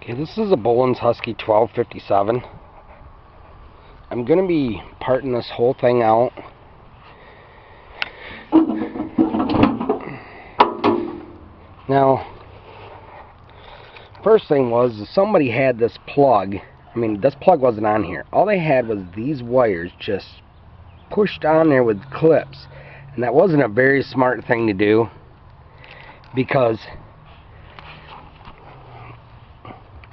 Okay, this is a Bolens Husky 1257. I'm going to be parting this whole thing out. Now, first thing was somebody had this plug. I mean, this plug wasn't on here. All they had was these wires just pushed on there with clips. And that wasn't a very smart thing to do, because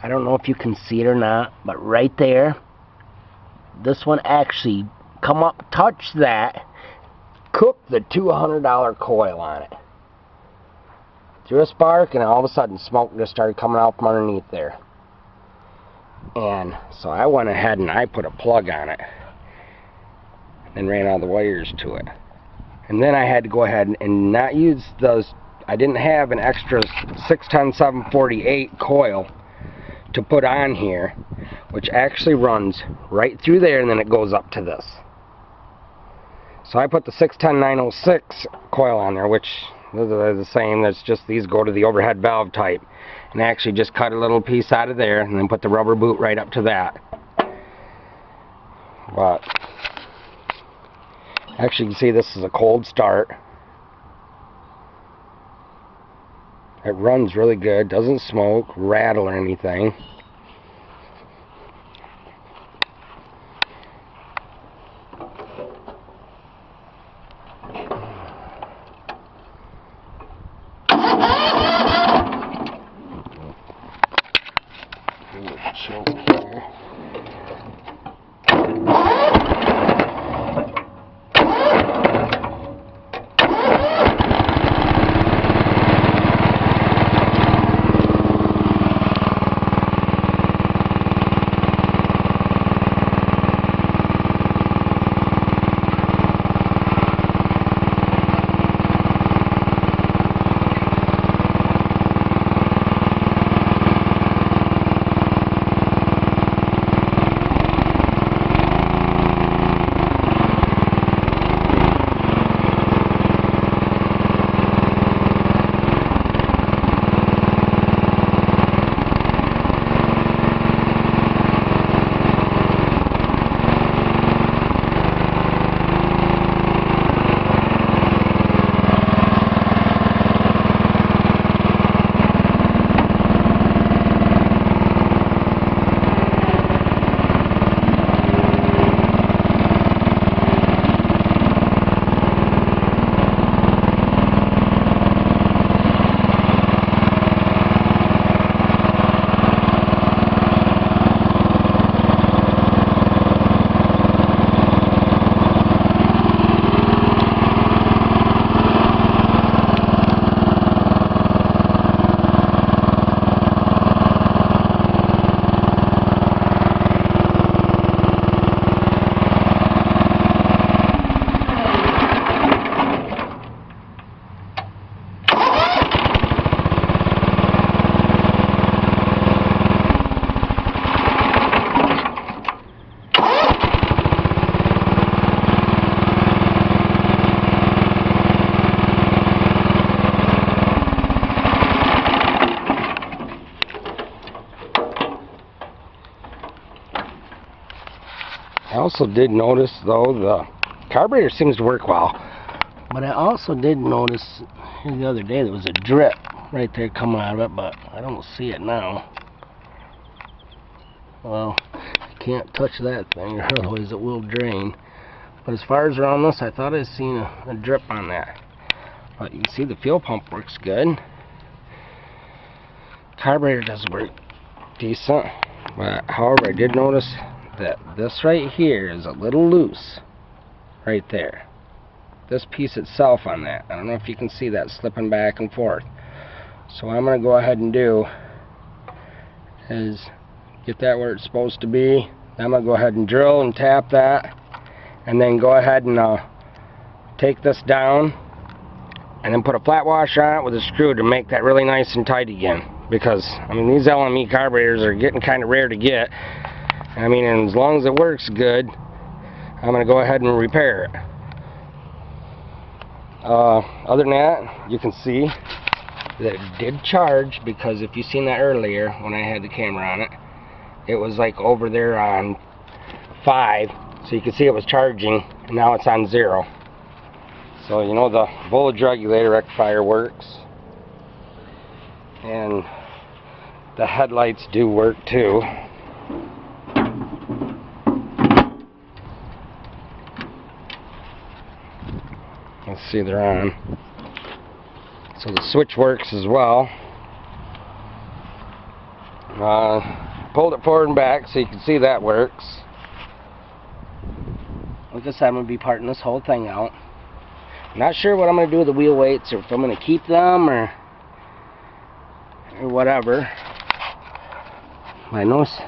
I don't know if you can see it or not, but right there, this one actually come up, touch that, cooked the $200 coil on it. Threw a spark, and all of a sudden smoke just started coming out from underneath there. And so I went ahead and I put a plug on it and ran all the wires to it. And then I had to go ahead and not use those. I didn't have an extra 610-748 coil to put on here, which actually runs right through there, and then it goes up to this. So I put the 610-906 coil on there, which are the same. That's just, these go to the overhead valve type, and I actually just cut a little piece out of there and then put the rubber boot right up to that. But actually, you can see this is a cold start. It runs really good, doesn't smoke, rattle, or anything. Choke here. I also did notice, though, the carburetor seems to work well. But I also did notice the other day there was a drip right there coming out of it, but I don't see it now. Well, I can't touch that thing, otherwise it will drain. But as far as around this, I thought I seen a drip on that. But you can see the fuel pump works good. Carburetor does work decent. But however, I did notice that this right here is a little loose right there. This piece itself on that, I don't know if you can see that slipping back and forth. So what I'm going to go ahead and do is get that where it's supposed to be. Then I'm going to go ahead and drill and tap that, and then go ahead and take this down and then put a flat wash on it with a screw to make that really nice and tight again. Because I mean, these LME carburetors are getting kind of rare to get. I mean, and as long as it works good, I'm going to go ahead and repair it. Other than that, you can see that it did charge, because if you seen that earlier when I had the camera on it, it was like over there on 5, so you can see it was charging, and now it's on 0. So you know the voltage regulator rectifier works, and the headlights do work too. Let's see, they're on. So the switch works as well. Pulled it forward and back so you can see that works. Like I said, I'm going to be parting this whole thing out. Not sure what I'm going to do with the wheel weights, or if I'm going to keep them or whatever. I noticed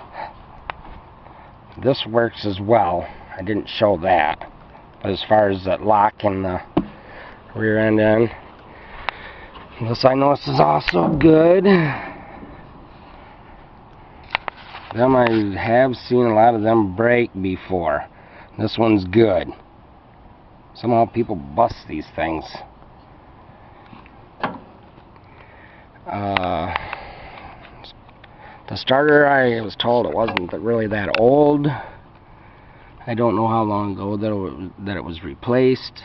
this works as well. I didn't show that. But as far as that lock and the rear end in, this I noticed is also good. Them I have seen a lot of them break before. This one's good. Somehow people bust these things. The starter, I was told it wasn't really that old. I don't know how long ago that it was replaced.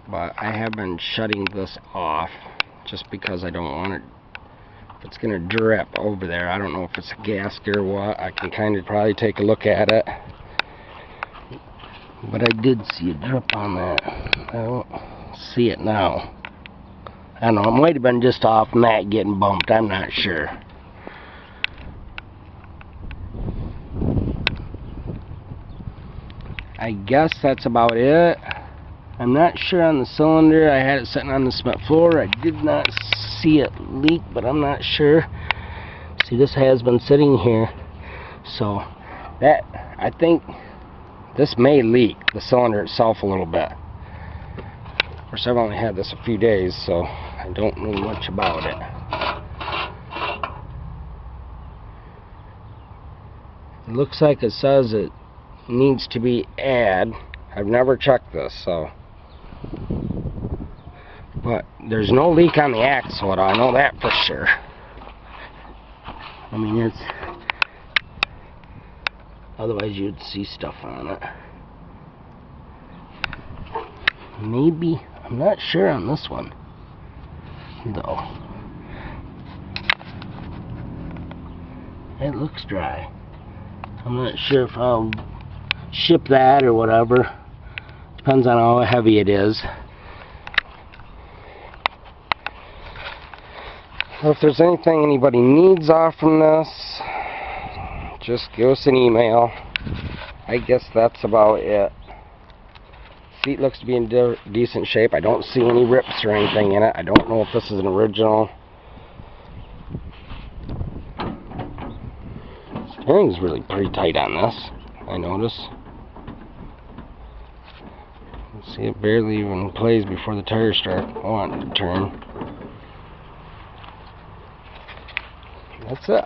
But I have been shutting this off just because I don't want it. If it's going to drip over there, I don't know if it's a gasket or what. I can kind of probably take a look at it. But I did see a drip on that. I don't see it now. I don't know, it might have been just off mat getting bumped. I'm not sure. I guess that's about it. I'm not sure on the cylinder. I had it sitting on the cement floor. I did not see it leak, but I'm not sure. See, this has been sitting here, so that, I think this may leak the cylinder itself a little bit. Of course, I've only had this a few days, so I don't know much about it. It looks like it says it needs to be add. I've never checked this, so. But there's no leak on the axle at all. I know that for sure. I mean, it's, otherwise you'd see stuff on it. Maybe, I'm not sure on this one though. It looks dry. I'm not sure if I'll ship that or whatever. Depends on how heavy it is. If there's anything anybody needs off from this, just give us an email. I guess that's about it. Seat looks to be in decent shape. I don't see any rips or anything in it. I don't know if this is an original. Steering's really pretty tight on this, I notice. See, it barely even plays before the tires start wanting to turn. That's it.